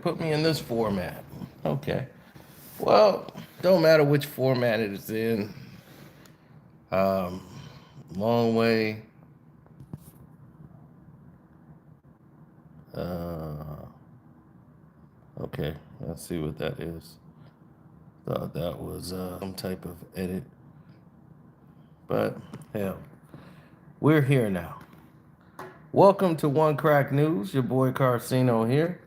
put me in this format. Okay. Well, don't matter which format it is in. Um, long way. Uh, okay, let's see what that is. Thought that was some type of edit, but hell, we're here now. Welcome to One Crack News. Your boy Carcino here.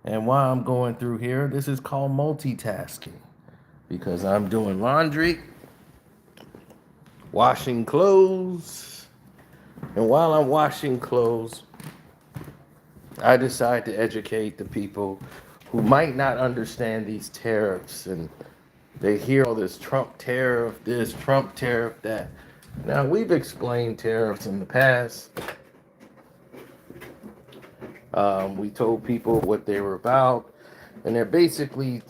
And while I'm going through here, this is called multitasking because I'm doing laundry, washing clothes, and while I'm washing clothes, I decide to educate the people who might not understand these tariffs, and they hear all this Trump tariff, that. Now, we've explained tariffs in the past. We told people what they were about, and they're basically,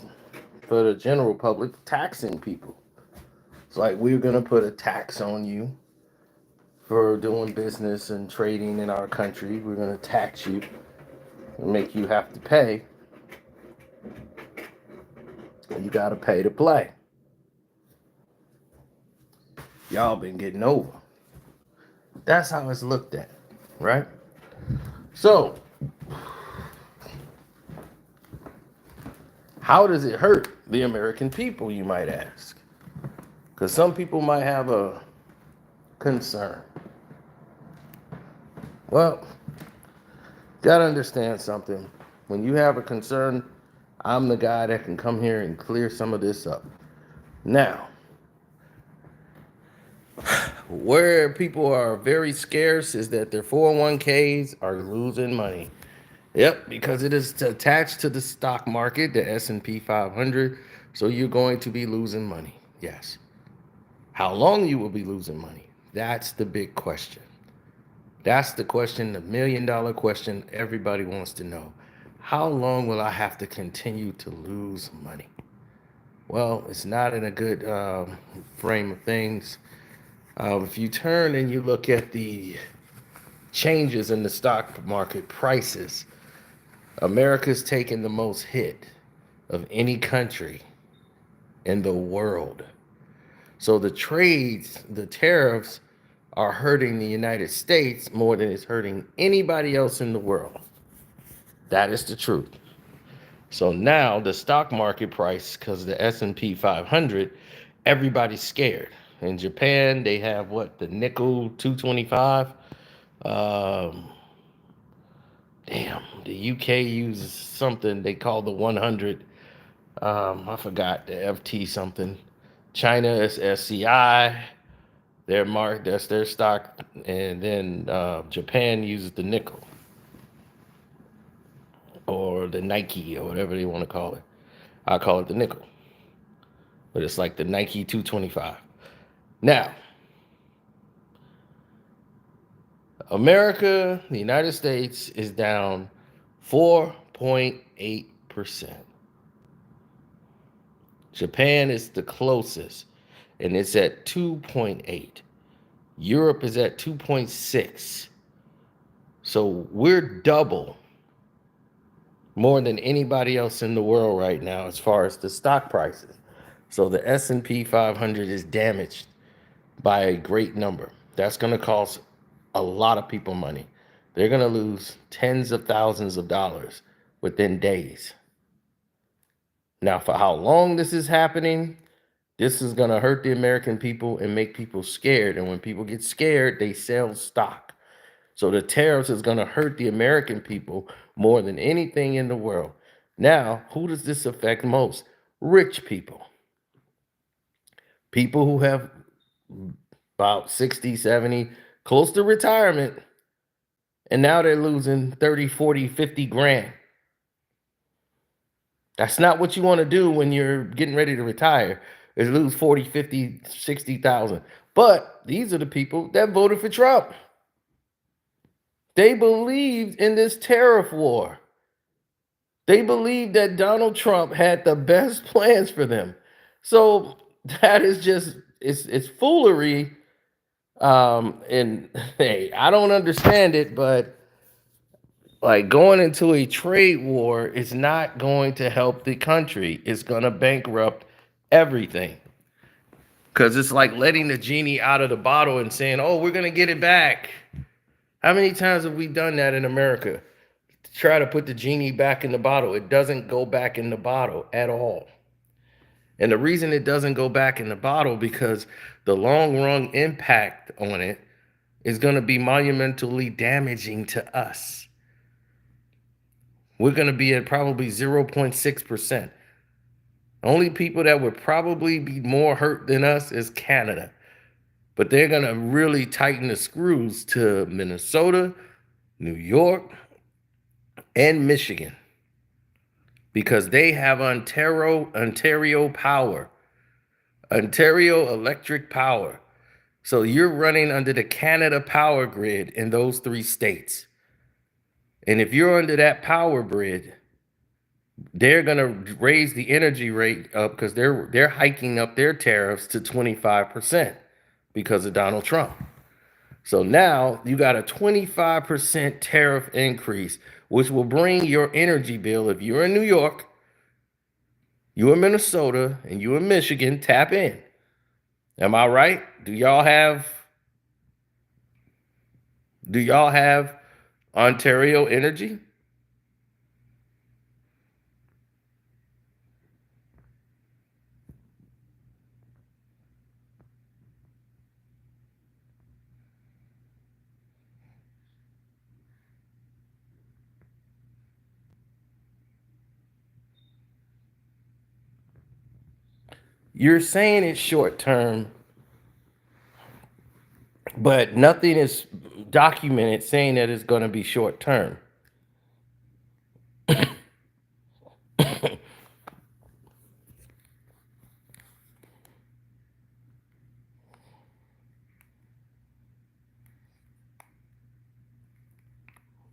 for the general public, taxing people. It's like, we're going to put a tax on you for doing business and trading in our country. We're going to tax you and make you have to pay. You got to pay to play. Y'all been getting over. That's how it's looked at, right? So, how does it hurt the American people, you might ask? Because some people might have a concern. Well, gotta understand something. When you have a concern, I'm the guy that can come here and clear some of this up. Now, where people are very scarce is that their 401ks are losing money. Yep, because it is attached to the stock market, the S&P 500, so you're going to be losing money. Yes. How long you will be losing money? That's the big question. That's the question, the $1 million question everybody wants to know. How long will I have to continue to lose money? Well, it's not in a good frame of things. If you turn and you look at the changes in the stock market prices, America's taken the most hit of any country in the world. So the trades, the tariffs are hurting the United States more than it's hurting anybody else in the world. That is the truth. So now the stock market price, because the S&P 500, everybody's scared. In Japan, they have what, the nickel 225. Um, the UK uses something they call the 100. I forgot the FT something. China is SCI. That's their stock, and then Japan uses the nickel or the Nike or whatever they want to call it. I call it the nickel, but it's like the Nike 225. Now, America, the United States, is down 4.8%. Japan is the closest, and it's at 2.8. Europe is at 2.6. So we're double more than anybody else in the world right now as far as the stock prices. So the S&P 500 is damaged by a great number. That's going to cost a lot of people money. They're going to lose tens of thousands of dollars within days. Now, for how long this is happening, this is going to hurt the American people and make people scared. And when people get scared, they sell stock. So the tariffs is going to hurt the American people more than anything in the world. Now, who does this affect most? Rich people. People who have about 60, 70, close to retirement. And now they're losing 30, 40, 50 grand. That's not what you want to do when you're getting ready to retire, is lose 40, 50, 60,000. But these are the people that voted for Trump. They believed in this tariff war. They believed that Donald Trump had the best plans for them. So that is just, it's foolery. And hey, I don't understand it, but Like going into a trade war is not going to help the country. It's going to bankrupt everything. Because it's like letting the genie out of the bottle and saying, oh, we're going to get it back. How many times have we done that in America? Try to put the genie back in the bottle. It doesn't go back in the bottle at all. And the reason it doesn't go back in the bottle because the long run impact on it is going to be monumentally damaging to us. We're going to be at probably 0.6%. Only people that would probably be more hurt than us is Canada. But they're going to really tighten the screws to Minnesota, New York, and Michigan because they have Ontario power, Ontario electric power. So you're running under the Canada power grid in those three states. And if you're under that power grid, they're going to raise the energy rate up because they're hiking up their tariffs to 25% because of Donald Trump. So now you got a 25% tariff increase, which will bring your energy bill, if you're in New York, you're in Minnesota, and you're in Michigan, tap in. Am I right? Do y'all have Ontario energy? You're saying it's short term, but nothing is documented saying that it's going to be short term.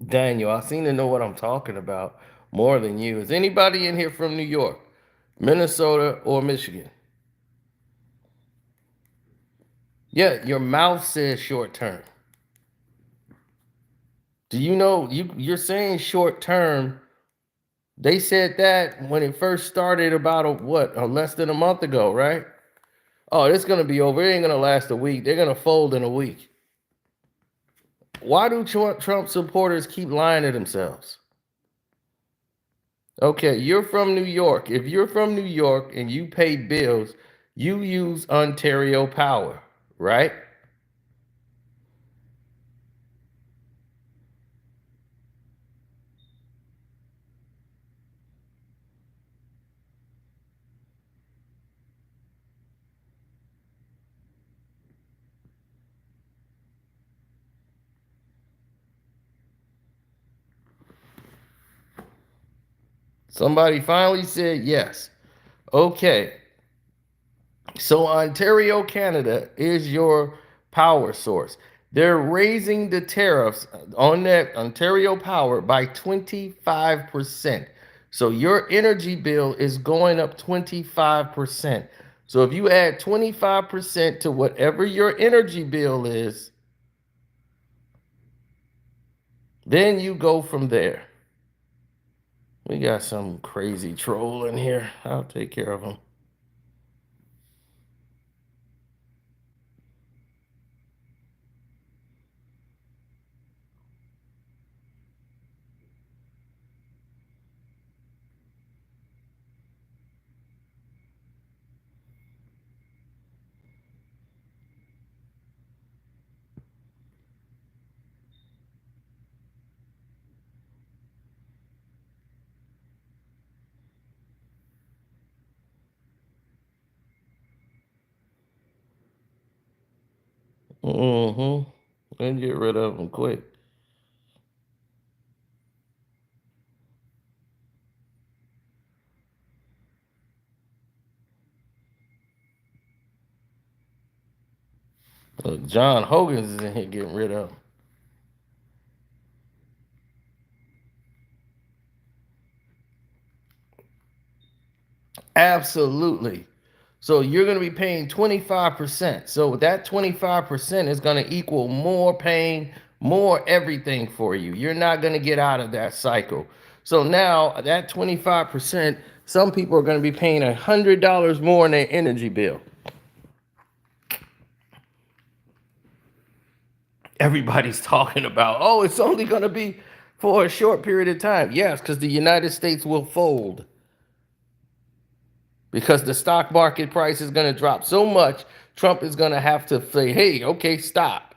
Daniel, I seem to know what I'm talking about more than you. Is anybody in here from New York, Minnesota, or Michigan? Yeah, your mouth says short term. Do you know you're saying short term? They said that when it first started about less than a month ago, right? Oh, it's gonna be over. It ain't gonna last a week. They're gonna fold in a week. Why do Trump supporters keep lying to themselves? Okay, you're from New York. If you're from New York and you pay bills, you use Ontario power, right? Somebody finally said yes. Okay, so Ontario, Canada is your power source. They're raising the tariffs on that Ontario power by 25%. So your energy bill is going up 25%. So if you add 25% to whatever your energy bill is, then you go from there. We got some crazy troll in here. I'll take care of him. Mm-hmm. And get rid of them quick. Look, John Hogan's is in here getting rid of them. Absolutely. So you're going to be paying 25%. So that 25% is going to equal more paying more everything for you. You're not going to get out of that cycle. So now that 25%, some people are going to be paying $100 more in their energy bill. Everybody's talking about, oh, it's only going to be for a short period of time. Yes, because the United States will fold. Because the stock market price is going to drop so much, Trump is going to have to say, hey, okay, stop.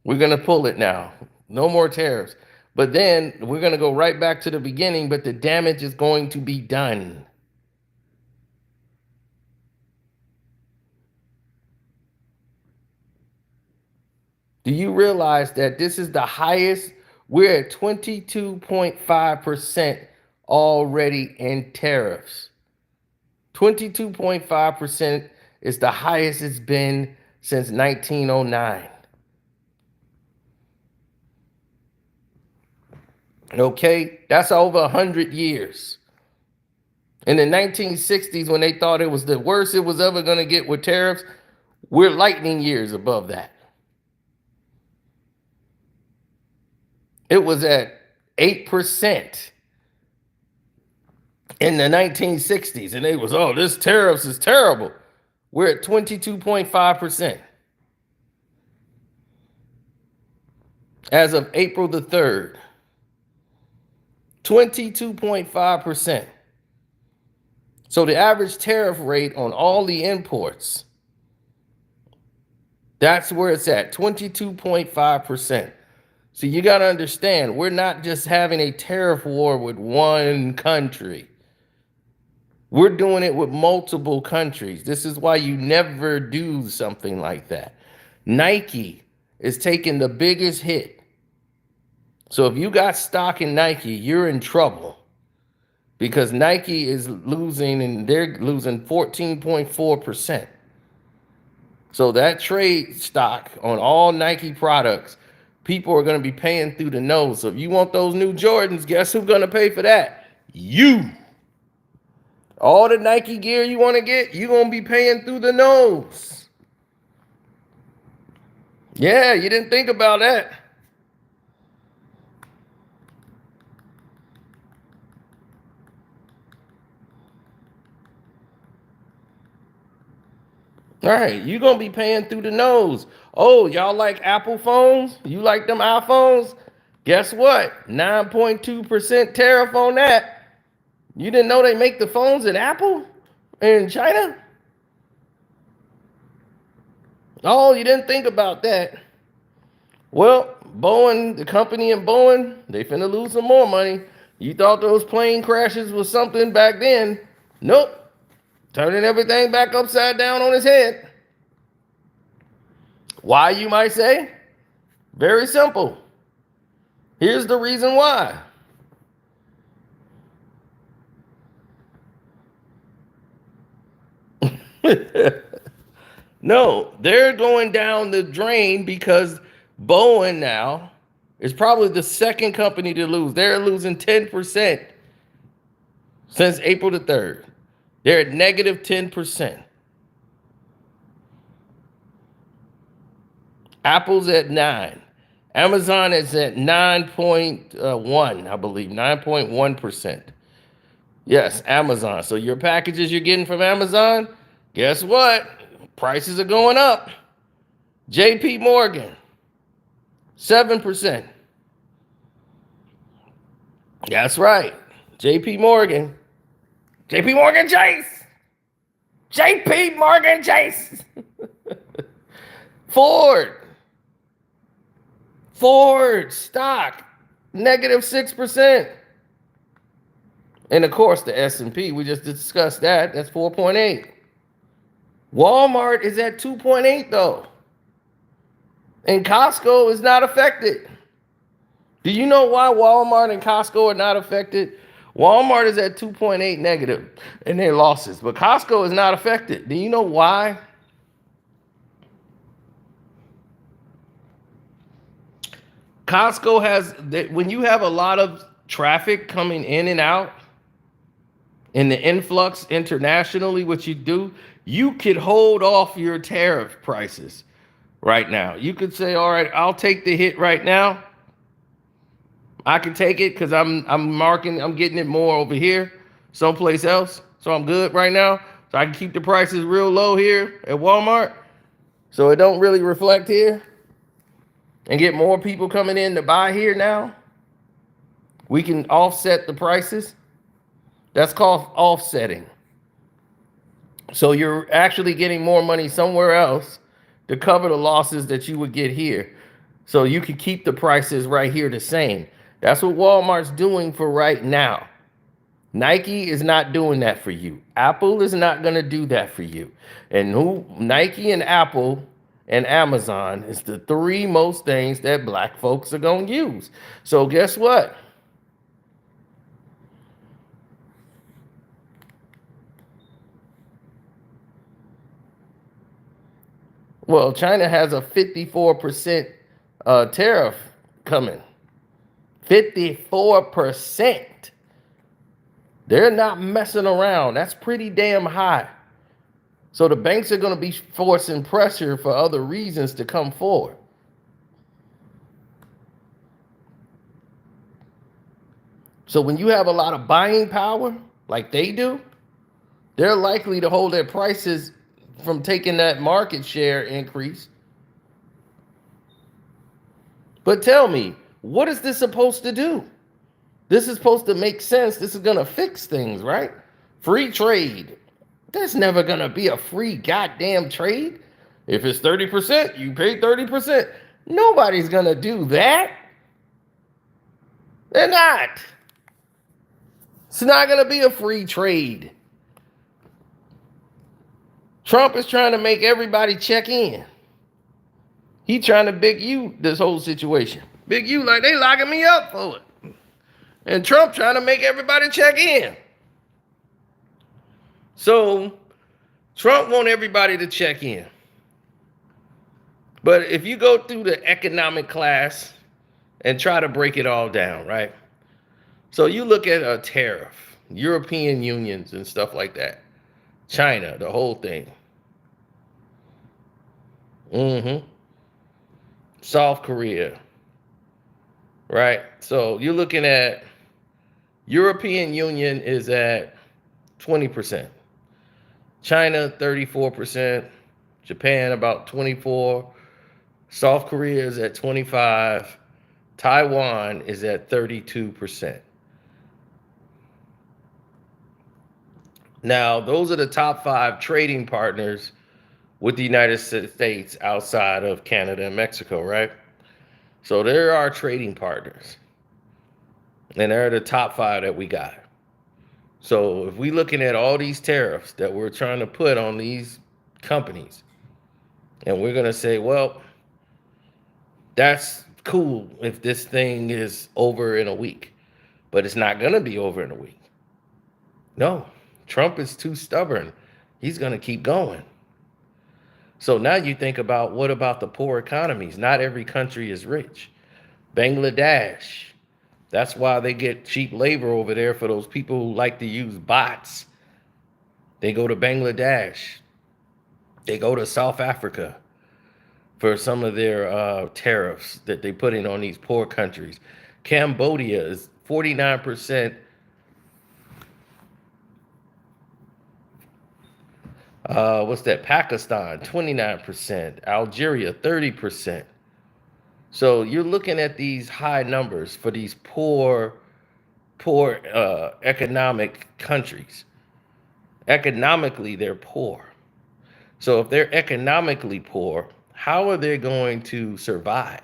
We're going to pull it now. No more tariffs. But then we're going to go right back to the beginning, but the damage is going to be done. Do you realize that this is the highest? We're at 22.5% already in tariffs. 22.5% is the highest it's been since 1909. Okay, that's over 100 years. In the 1960s, when they thought it was the worst it was ever going to get with tariffs, we're lightning years above that. It was at 8% in the 1960s, and they was, oh, this tariffs is terrible. We're at 22.5% as of April the 3rd. 22.5%. So the average tariff rate on all the imports, that's where it's at, 22.5%. So you got to understand, we're not just having a tariff war with one country. We're doing it with multiple countries. This is why you never do something like that. Nike is taking the biggest hit. So if you got stock in Nike, you're in trouble. Because Nike is losing, and they're losing 14.4%. So that trade stock on all Nike products, people are going to be paying through the nose. So if you want those new Jordans, guess who's going to pay for that? You. All the Nike gear you want to get, you're going to be paying through the nose. Yeah, you didn't think about that. All right, you're going to be paying through the nose. Oh, y'all like Apple phones? You like them iPhones? Guess what? 9.2% tariff on that. You didn't know they make the phones at Apple in China? Oh, you didn't think about that. Well, Boeing, the company in Boeing, they finna lose some more money. You thought those plane crashes was something back then. Nope. Turning everything back upside down on his head. Why, you might say? Very simple. Here's the reason why. No, they're going down the drain because Boeing now is probably the second company to lose. They're losing 10% since April the 3rd. They're at negative 10%. Apple's at 9. Amazon is at 9.1, I believe, 9.1%. Yes, Amazon. So your packages you're getting from Amazon, guess what? Prices are going up. JP Morgan, 7%. That's right. JP Morgan. JP Morgan Chase. JP Morgan Chase. Ford stock, negative 6%. And of course, the S&P, we just discussed that. That's 4.8. Walmart is at 2.8 though. And Costco is not affected. Do you know why Walmart and Costco are not affected? Walmart is at 2.8 negative in their losses, but Costco is not affected. Do you know why? Costco has, when you have a lot of traffic coming in and out, and the influx internationally, what you do, you could hold off your tariff prices. right now. You could say, all right, I'll take the hit right now. I can take it because I'm getting it more over here, someplace else. So I'm good right now. So I can keep the prices real low here at Walmart. So it don't really reflect here and get more people coming in to buy here now. We can offset the prices. That's called offsetting. So you're actually getting more money somewhere else to cover the losses that you would get here. So you can keep the prices right here the same. That's what Walmart's doing for right now. Nike is not doing that for you. Apple is not going to do that for you. And Nike and Apple and Amazon is the three most things that black folks are going to use. So guess what? Well, China has a 54% tariff coming. 54%. They're not messing around. That's pretty damn high. So the banks are going to be forcing pressure for other reasons to come forward. So when you have a lot of buying power, like they do, they're likely to hold their prices from taking that market share increase. But tell me, what is this supposed to do? This is supposed to make sense. This is going to fix things, right? Free trade. There's never going to be a free goddamn trade. If it's 30%, you pay 30%. Nobody's going to do that. They're not. It's not going to be a free trade. Trump is trying to make everybody check in. He trying to big you this whole situation. Big you like they locking me up for it. And Trump trying to make everybody check in. So Trump want everybody to check in. But if you go through the economic class and try to break it all down, right? So you look at a tariff, European unions and stuff like that. China, the whole thing. South Korea, right? So you're looking at European Union is at 20%. China, 34%. Japan, about 24%. South Korea is at 25%. Taiwan is at 32%. Now, those are the top 5 trading partners with the United States outside of Canada and Mexico, right? So there are trading partners. And they're the top 5 that we got. So if we're looking at all these tariffs that we're trying to put on these companies, and we're going to say, well, that's cool if this thing is over in a week, but it's not going to be over in a week. No, Trump is too stubborn. He's going to keep going. So now you think about, what about the poor economies? Not every country is rich. Bangladesh, that's why they get cheap labor over there for those people who like to use bots. They go to Bangladesh. They go to South Africa for some of their tariffs that they put in on these poor countries. Cambodia is 49%. What's that? Pakistan, 29%. Algeria, 30%. So you're looking at these high numbers for these poor economic countries. Economically, they're poor. So if they're economically poor, how are they going to survive?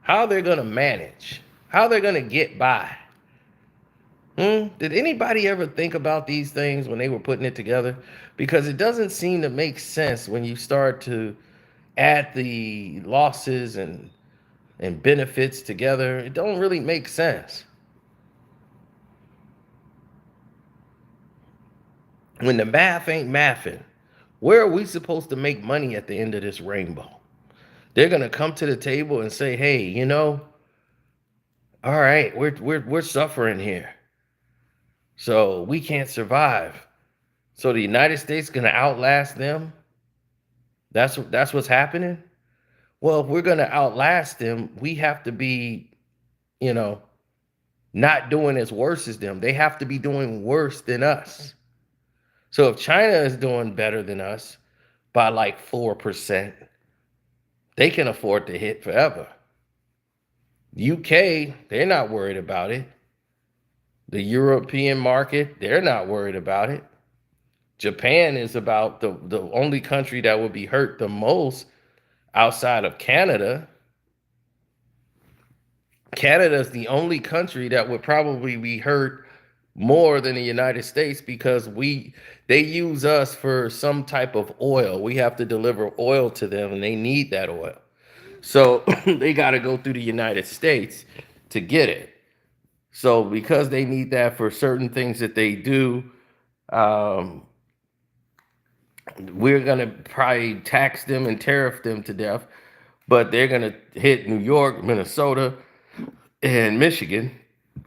How are they going to manage? How are they going to get by? Did anybody ever think about these things when they were putting it together? Because it doesn't seem to make sense when you start to add the losses and benefits together. It don't really make sense. When the math ain't mathing, where are we supposed to make money at the end of this rainbow? They're gonna come to the table and say, "Hey, all right, we're suffering here, so we can't survive. So the United States gonna outlast them. That's what's happening. Well, if we're going to outlast them, we have to be, you know, not doing as worse as them. They have to be doing worse than us. So if China is doing better than us by like 4%, they can afford to hit forever. UK, they're not worried about it. The European market, they're not worried about it. Japan is about the only country that would be hurt the most outside of Canada. Canada is the only country that would probably be hurt more than the United States because they use us for some type of oil. We have to deliver oil to them and they need that oil. So they got to go through the United States to get it. So because they need that for certain things that they do, um, we're going to probably tax them and tariff them to death, but they're going to hit New York, Minnesota, and Michigan,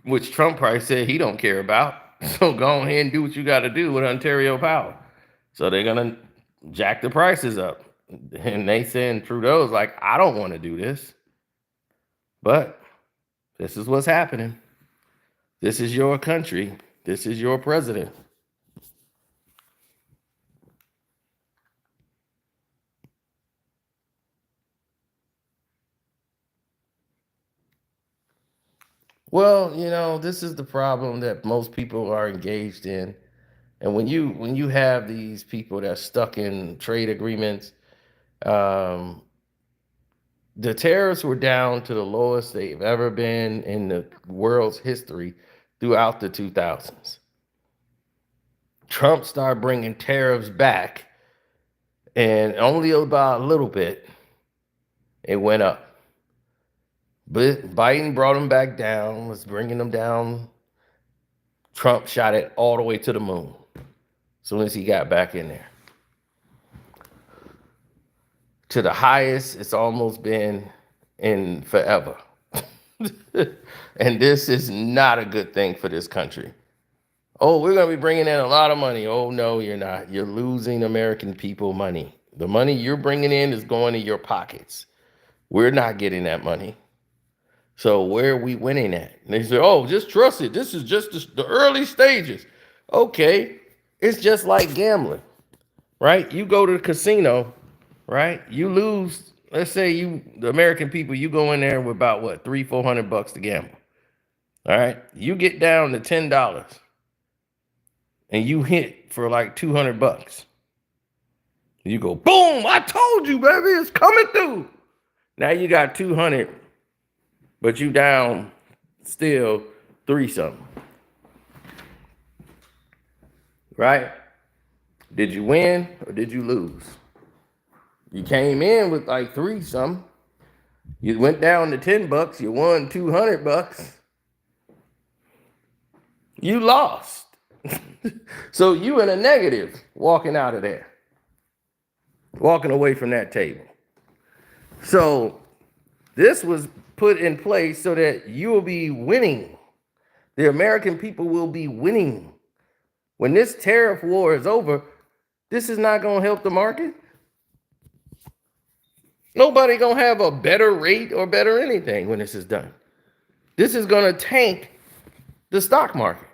which Trump probably said he don't care about. So go ahead and do what you got to do with Ontario Power. So they're going to jack the prices up. And they saying Trudeau's like, I don't want to do this, but this is what's happening. This is your country. This is your president. Well, this is the problem that most people are engaged in. And when you have these people that are stuck in trade agreements, um, the tariffs were down to the lowest they've ever been in the world's history throughout the 2000s. Trump started bringing tariffs back, and only about a little bit, it went up. But Biden brought them back down, was bringing them down. Trump shot it all the way to the moon as soon as he got back in there. To the highest it's almost been in forever. And this is not a good thing for this country. Oh, we're going to be bringing in a lot of money. Oh, no, you're not. You're losing American people money. The money you're bringing in is going to your pockets. We're not getting that money. So where are we winning at? And they say, oh, just trust it. This is just the early stages. Okay. It's just like gambling, right? You go to the casino, right? You lose, let's say the American people, you go in there with about what, $300-400 to gamble. All right. You get down to $10 and you hit for like $200. You go, boom, I told you, baby, it's coming through. Now you got 200, but you down still 3-something. Right? Did you win or did you lose? You came in with like 3-something. You went down to $10, you won $200. You lost. So you in a negative walking out of there, walking away from that table. So this was put in place so that you will be winning. The American people will be winning. When this tariff war is over, this is not going to help the market. Nobody going to have a better rate or better anything when this is done. This is going to tank the stock market,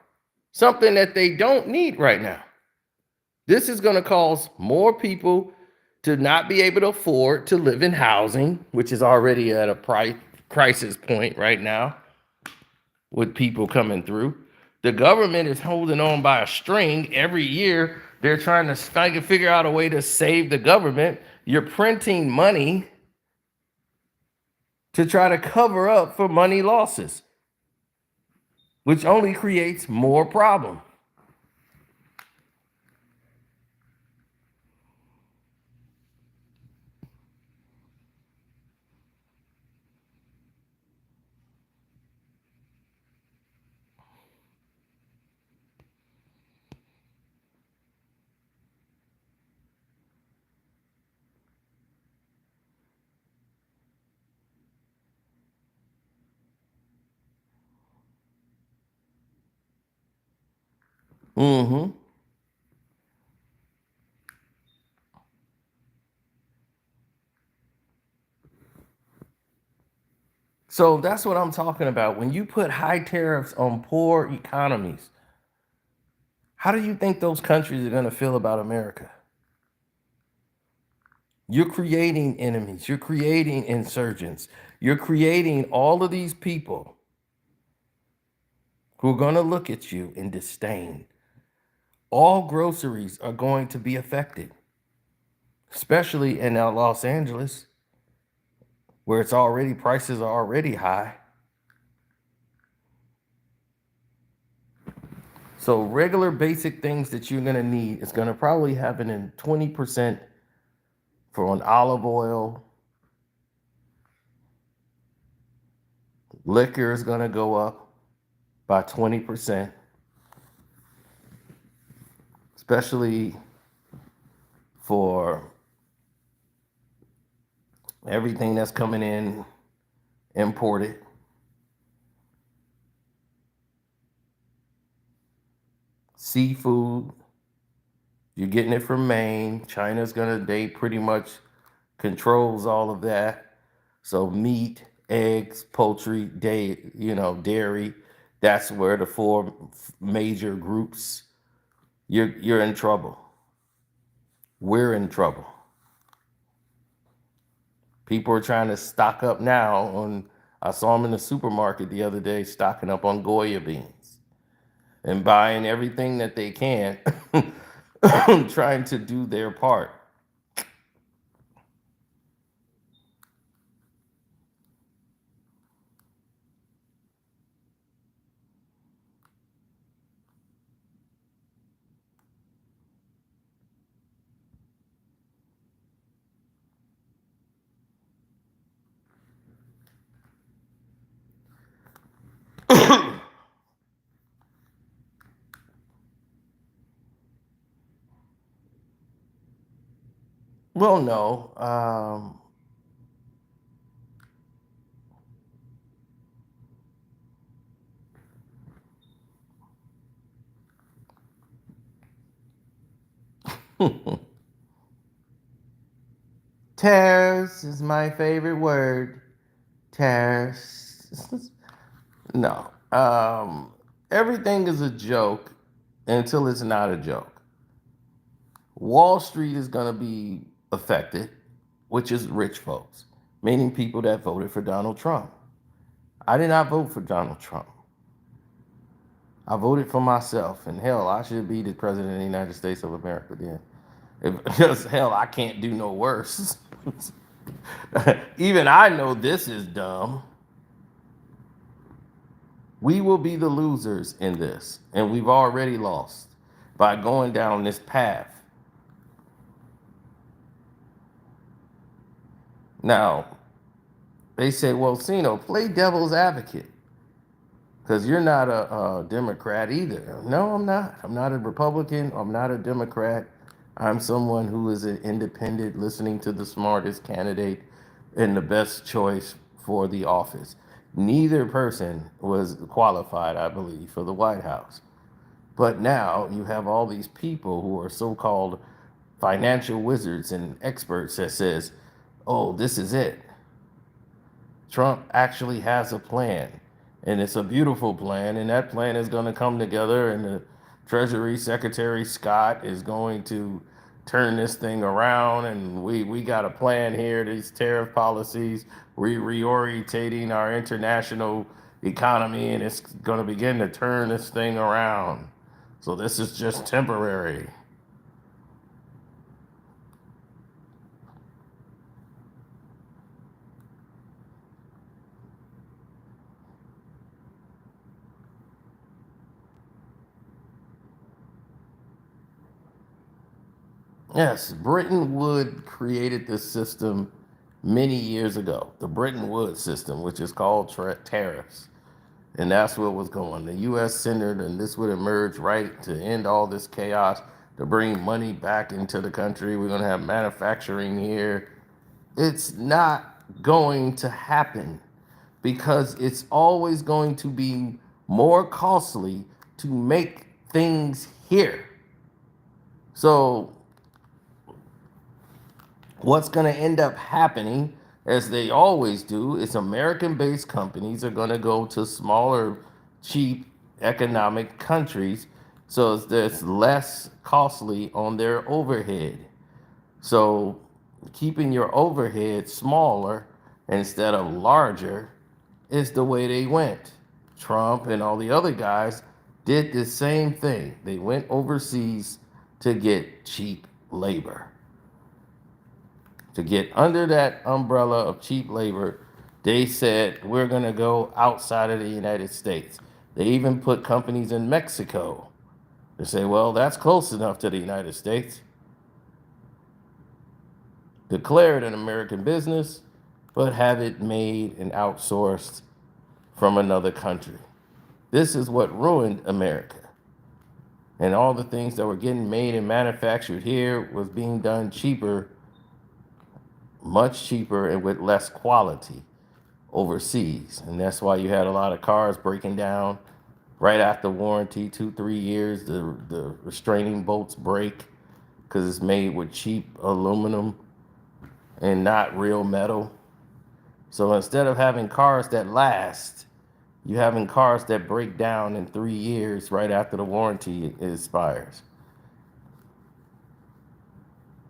something that they don't need right now. This is going to cause more people to not be able to afford to live in housing, which is already at a crisis point right now with people coming through. The government is holding on by a string. Every year, they're trying to figure out a way to save the government. You're printing money to try to cover up for money losses, which only creates more problem. Mm-hmm. So that's what I'm talking about. When you put high tariffs on poor economies, how do you think those countries are going to feel about America? You're creating enemies, you're creating insurgents, you're creating all of these people who are going to look at you in disdain. All groceries are going to be affected, especially in Los Angeles, where it's already prices are already high. So regular basic things that you're going to need is going to probably happen in 20% for an olive oil. Liquor is going to go up by 20%, especially for everything that's coming in imported. Seafood, you're getting it from Maine. China's gonna, they pretty much controls all of that. So meat, eggs, poultry, dairy, that's where the four major groups, you're in trouble. We're in trouble. People are trying to stock up now on, I saw them in the supermarket the other day stocking up on Goya beans and buying everything that they can, trying to do their part. Well, no. Tariffs is my favorite word. Tariffs. No. Everything is a joke until it's not a joke. Wall Street is going to be affected, which is rich folks, meaning people that voted for Donald Trump. I did not vote for Donald Trump. I voted for myself, and hell, I should be the president of the United States of America then. Because hell, I can't do no worse. Even I know this is dumb. We will be the losers in this, and we've already lost by going down this path. Now, they say, well, Sino, play devil's advocate because you're not a Democrat either. No, I'm not. I'm not a Republican. I'm not a Democrat. I'm someone who is an independent, listening to the smartest candidate and the best choice for the office. Neither person was qualified, I believe, for the White House. But now you have all these people who are so-called financial wizards and experts that says, "Oh, this is it. Trump actually has a plan, and it's a beautiful plan, and that plan is going to come together, and the Treasury Secretary Scott is going to turn this thing around, and we got a plan here, these tariff policies, we reorientating our international economy, and it's going to begin to turn this thing around. So this is just temporary." Yes, Bretton Woods created this system many years ago, the Bretton Woods system, which is called tariffs. And that's what was going. The U.S. centered, and this would emerge right to end all this chaos, to bring money back into the country. We're going to have manufacturing here. It's not going to happen because it's always going to be more costly to make things here. So what's going to end up happening, as they always do, is American-based companies are going to go to smaller, cheap economic countries, so it's less costly on their overhead. So keeping your overhead smaller instead of larger is the way they went. Trump and all the other guys did the same thing. They went overseas to get cheap labor. To get under that umbrella of cheap labor, they said, we're going to go outside of the United States. They even put companies in Mexico. They say, well, that's close enough to the United States. Declare it an American business, but have it made and outsourced from another country. This is what ruined America. And all the things that were getting made and manufactured here was being done cheaper, much cheaper, and with less quality overseas. And that's why you had a lot of cars breaking down right after warranty, 2, 3 years. The restraining bolts break because it's made with cheap aluminum and not real metal. So instead of having cars that last, you having cars that break down in 3 years right after the warranty expires.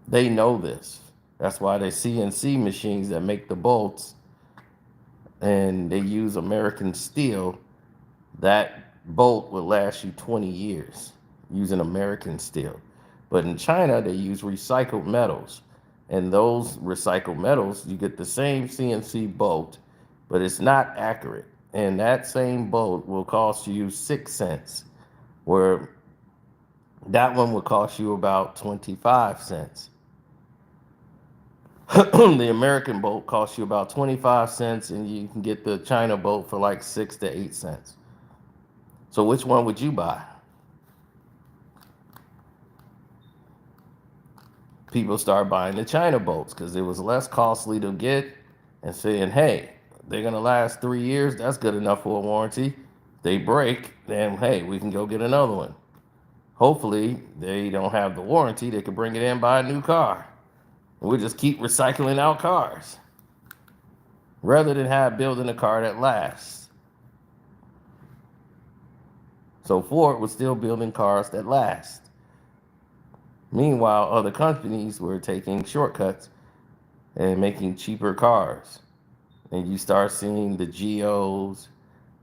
They know this. That's why they CNC machines that make the bolts, and they use American steel. That bolt will last you 20 years using American steel. But in China, they use recycled metals. And those recycled metals, you get the same CNC bolt, but it's not accurate. And that same bolt will cost you 6 cents, where that one will cost you about 25 cents. The American bolt costs you about 25 cents, and you can get the China bolt for like 6 to 8 cents. So which one would you buy? People start buying the China bolts because it was less costly to get, and saying, hey, they're going to last 3 years. That's good enough for a warranty. They break, then, hey, we can go get another one. Hopefully, they don't have the warranty. They can bring it in, buy a new car. And we'll just keep recycling out cars rather than have building a car that lasts. So Ford was still building cars that last. Meanwhile, other companies were taking shortcuts and making cheaper cars. And you start seeing the Geos,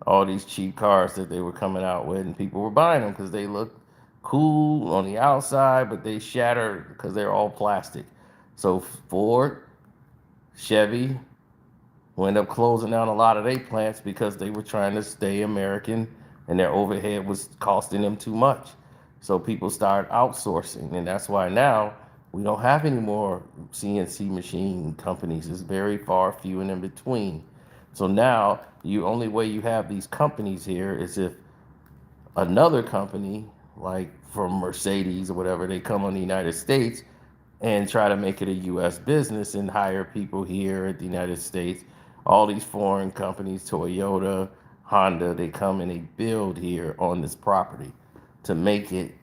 all these cheap cars that they were coming out with, and people were buying them because they look cool on the outside, but they shatter because they're all plastic. So Ford, Chevy will end up closing down a lot of their plants because they were trying to stay American and their overhead was costing them too much. So people started outsourcing, and that's why now we don't have any more CNC machine companies. It's very far few and in between. So now the only way you have these companies here is if another company, like from Mercedes or whatever, they come on the United States and try to make it a U.S. business and hire people here at the United States. All these foreign companies, Toyota, Honda, they come and they build here on this property to make it,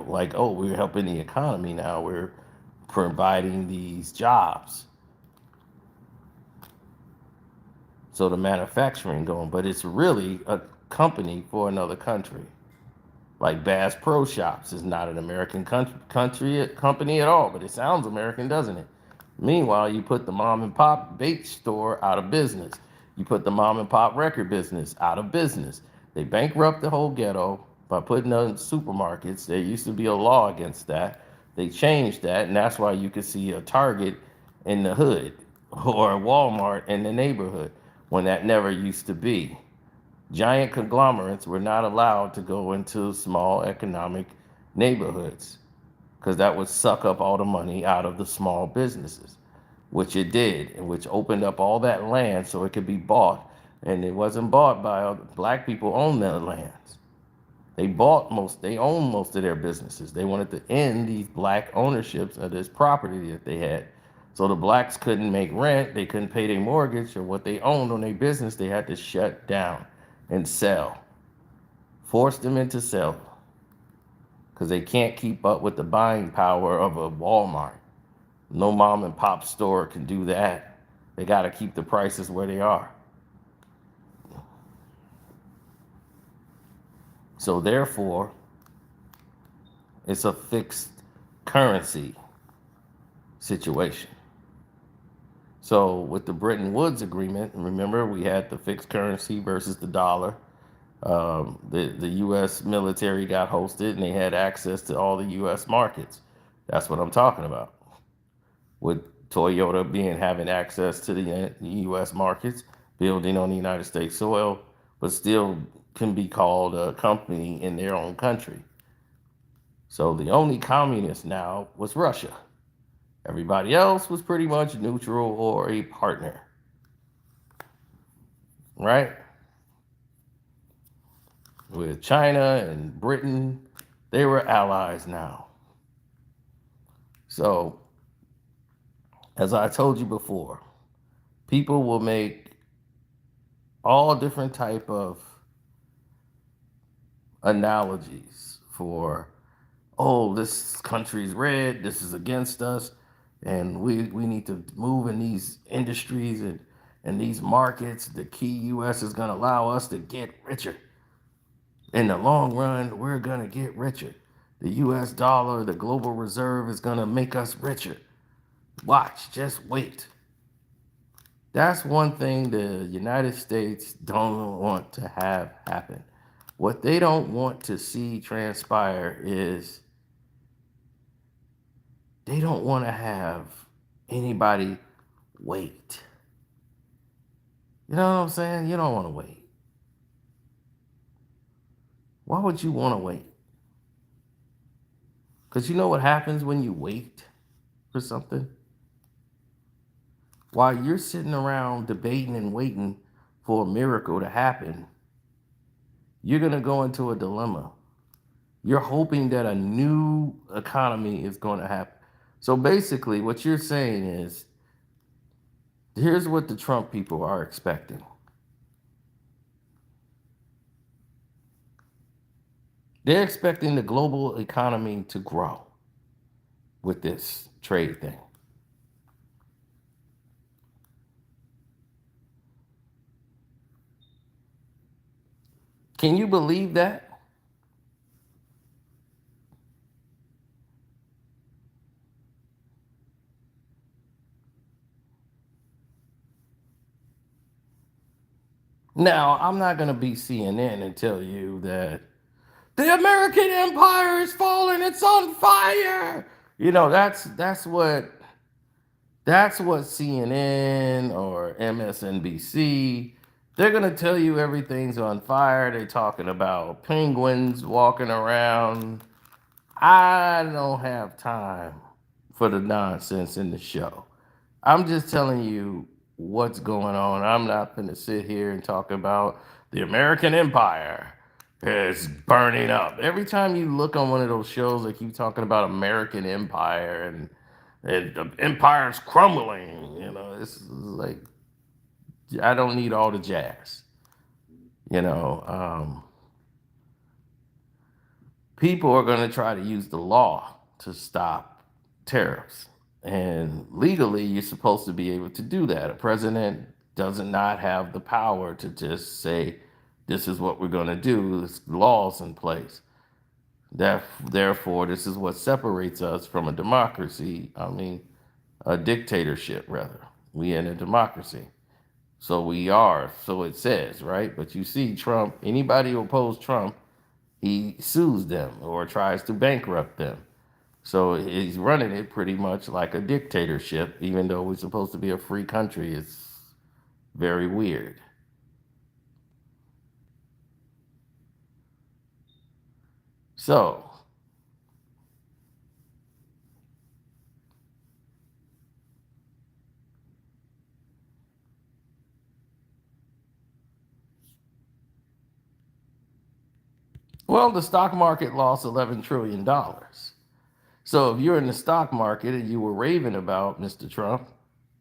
like, oh, we're helping the economy now. We're providing these jobs. So the manufacturing going, but it's really a company for another country. Like Bass Pro Shops is not an American company at all, but it sounds American, doesn't it? Meanwhile, you put the mom and pop bait store out of business. You put the mom and pop record business out of business. They bankrupt the whole ghetto by putting on supermarkets. There used to be a law against that. They changed that, and that's why you could see a Target in the hood or a Walmart in the neighborhood when that never used to be. Giant conglomerates were not allowed to go into small economic neighborhoods because that would suck up all the money out of the small businesses, which it did, and which opened up all that land so it could be bought. And it wasn't bought by black people own their lands. They owned most of their businesses. They wanted to end these black ownerships of this property that they had. So the blacks couldn't make rent, they couldn't pay their mortgage or what they owned on their business. They had to shut down and sell. Force them into sell because they can't keep up with the buying power of a Walmart. No mom and pop store can do that. They got to keep the prices where they are. So therefore, it's a fixed currency situation. So with the Bretton Woods agreement, remember we had the fixed currency versus the dollar. The U.S. military got hosted and they had access to all the U.S. markets. That's what I'm talking about. With Toyota being having access to the U.S. markets, building on the United States soil, but still can be called a company in their own country. So the only communist now was Russia. Everybody else was pretty much neutral or a partner, right? With China and Britain, they were allies now. So, as I told you before, people will make all different type of analogies for, oh, this country's red, this is against us, and we need to move in these industries and these markets. The key US is gonna allow us to get richer. In the long run, we're gonna get richer. The US dollar, the global reserve is gonna make us richer. Watch, just wait. That's one thing the United States don't want to have happen. What they don't want to see transpire is they don't want to have anybody wait. You know what I'm saying? You don't want to wait. Why would you want to wait? Because you know what happens when you wait for something? While you're sitting around debating and waiting for a miracle to happen, you're going to go into a dilemma. You're hoping that a new economy is going to happen. So basically, what you're saying is here's what the Trump people are expecting. They're expecting the global economy to grow with this trade thing. Can you believe that? Now, I'm not going to be CNN and tell you that the American empire is falling, it's on fire. You know, that's what CNN or MSNBC, they're going to tell you everything's on fire. They're talking about penguins walking around. I don't have time for the nonsense in the show. I'm just telling you what's going on. I'm not going to sit here and talk about the American empire is burning up. Every time you look on one of those shows, they keep talking about American empire and the empire's crumbling. You know, it's like I don't need all the jazz. You know, people are going to try to use the law to stop tariffs. And legally, you're supposed to be able to do that. A president does not have the power to just say, this is what we're going to do. There's laws in place. Therefore, this is what separates us from a democracy. I mean, a dictatorship, rather. We in a democracy. So we are, so it says, right? But you see, Trump, anybody who opposes Trump, he sues them or tries to bankrupt them. So he's running it pretty much like a dictatorship, even though we're supposed to be a free country. It's very weird. So, well, the stock market lost $11 trillion. So if you're in the stock market and you were raving about Mr. Trump,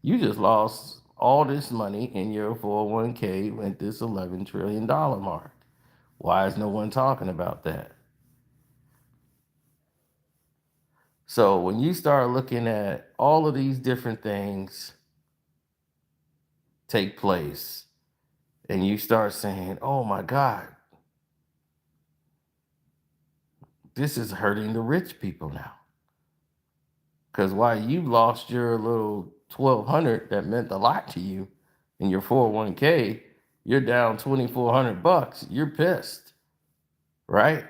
you just lost all this money in your 401k at this $11 trillion mark. Why is no one talking about that? So when you start looking at all of these different things take place, and you start saying, oh my God, this is hurting the rich people now. Because while you lost your little 1200 that meant a lot to you in your 401k, you're down 2400 bucks. You're pissed, right?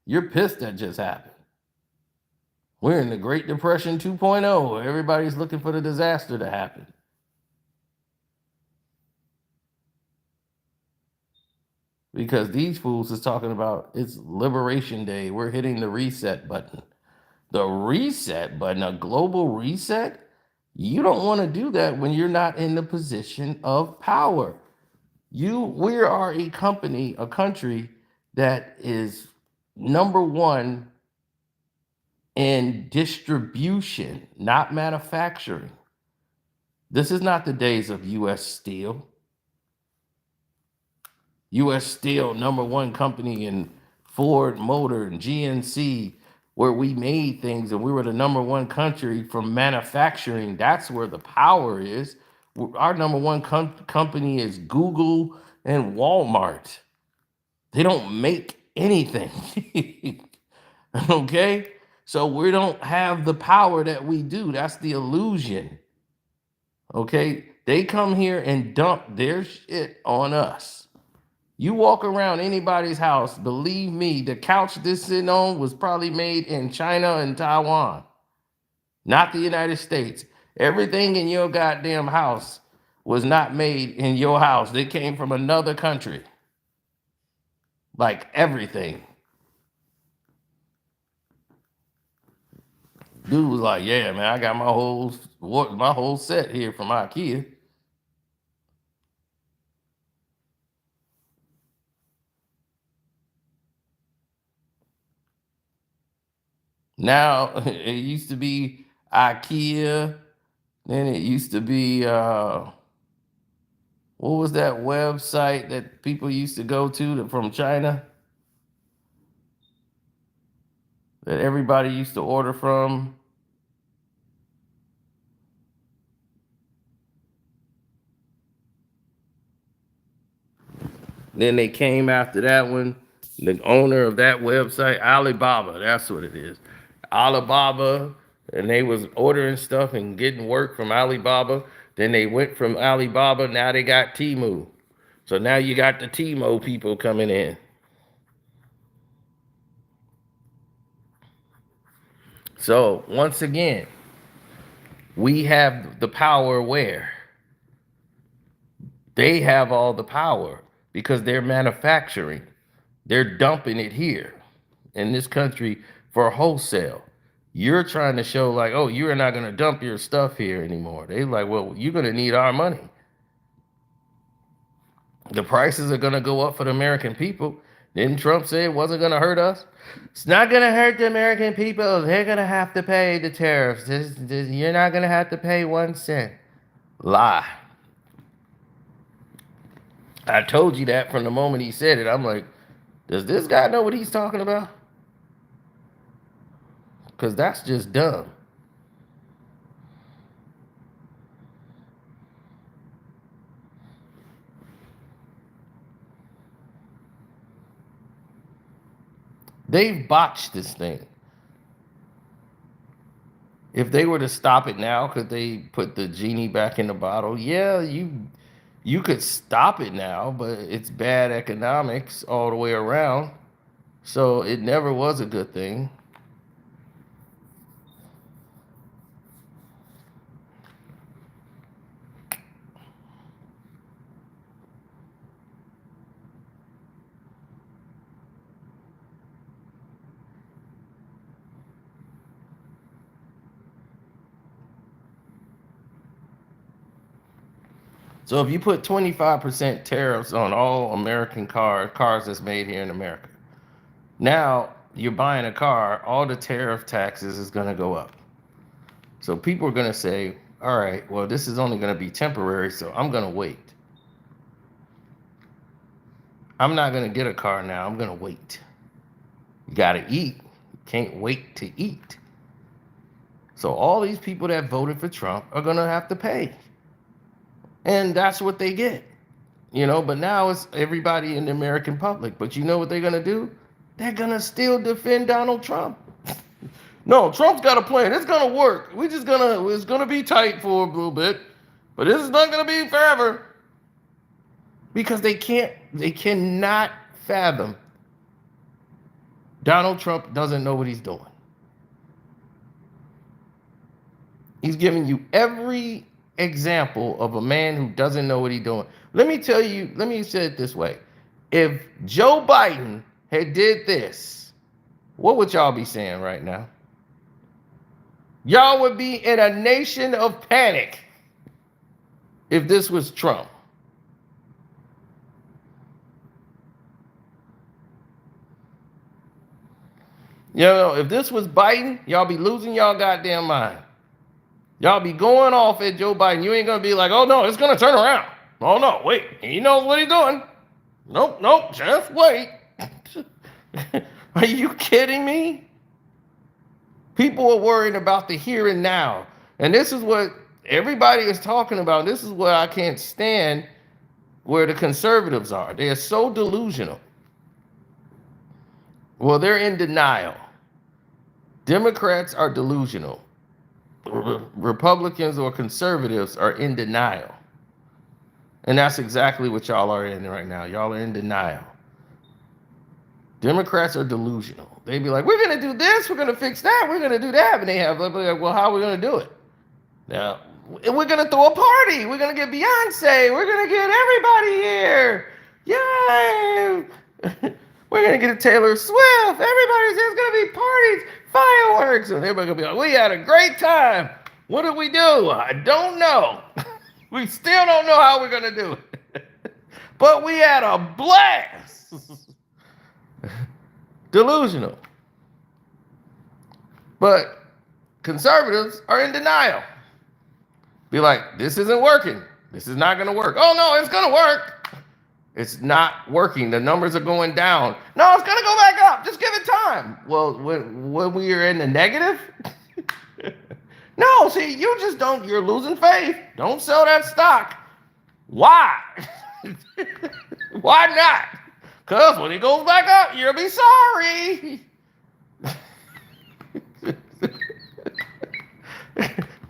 You're pissed that just happened. We're in the Great Depression 2.0. Everybody's looking for the disaster to happen. Because these fools is talking about it's Liberation Day. We're hitting the reset button. The reset button, a global reset? You don't want to do that when you're not in the position of power. We are a company, a country that is number one in distribution, not manufacturing. This is not the days of US Steel. US Steel, number one company in Ford Motor and GNC, where we made things and we were the number one country from manufacturing. That's where the power is. Our number one company is Google and Walmart. They don't make anything. Okay? So we don't have the power that we do. That's the illusion. Okay? They come here and dump their shit on us. You walk around anybody's house, believe me, the couch this sitting on was probably made in China and Taiwan, not the United States. Everything in your goddamn house was not made in your house. They came from another country. Like everything. Dude was like, yeah, man, I got my whole set here from IKEA. Now it used to be IKEA, then it used to be what was that website that people used to go to from China that everybody used to order from? Then they came after that one. The owner of that website, Alibaba, that's what it is. Alibaba, and they was ordering stuff and getting work from Alibaba. Then they went from Alibaba, now they got Temu. So now you got the Temu people coming in. So once again, we have the power where? They have all the power because they're manufacturing. They're dumping it here in this country for wholesale. You're trying to show like, oh, you're not going to dump your stuff here anymore. They like, well, you're going to need our money. The prices are going to go up for the American people. Didn't Trump say it wasn't going to hurt us? It's not going to hurt the American people. They're going to have to pay the tariffs. You're not going to have to pay 1 cent. Lie. I told you that from the moment he said it. I'm like, does this guy know what he's talking about? Because that's just dumb. They've botched this thing. If they were to stop it now, could they put the genie back in the bottle? Yeah, you could stop it now, but it's bad economics all the way around. So it never was a good thing. So if you put 25% tariffs on all American cars that's made here in America, now you're buying a car, all the tariff taxes is going to go up. So people are going to say, all right, well, this is only going to be temporary, so I'm going to wait. I'm not going to get a car now. I'm going to wait. You got to eat. You can't wait to eat. So all these people that voted for Trump are going to have to pay. And that's what they get. But now it's everybody in the American public. But you know what they're going to do? They're going to still defend Donald Trump. No, Trump's got a plan. It's going to work. It's going to be tight for a little bit, but this is not going to be forever. Because they cannot fathom Donald Trump doesn't know what he's doing. He's giving you every example of a man who doesn't know what he's doing. Let me say it this way. If Joe Biden had did this, what would y'all be saying right now? Y'all would be in a nation of panic if this was Trump. If this was Biden, y'all be losing y'all goddamn mind. Y'all be going off at Joe Biden. You ain't going to be like, oh, no, it's going to turn around. Oh, no, wait. He knows what he's doing. Nope, just wait. Are you kidding me? People are worried about the here and now. And this is what everybody is talking about. This is what I can't stand where the conservatives are. They are so delusional. Well, they're in denial. Democrats are delusional. Republicans or conservatives are in denial. And that's exactly what y'all are in right now. Y'all are in denial. Democrats are delusional. They be like, we're going to do this, we're going to fix that, we're going to do that. And they have, like, well, how are we going to do it? Now, we're going to throw a party. We're going to get Beyonce. We're going to get everybody here. Yay! We're going to get a Taylor Swift. There's going to be parties, fireworks. And everybody's going to be like, we had a great time. What did we do? I don't know. We still don't know how we're going to do it. But we had a blast. Delusional. But conservatives are in denial. Be like, this isn't working. This is not going to work. Oh, no, it's going to work. It's not working. The numbers are going down. No, it's going to go back up. Just give it time. Well, when we are in the negative? No, see, you're losing faith. Don't sell that stock. Why? Why not? Because when it goes back up, you'll be sorry.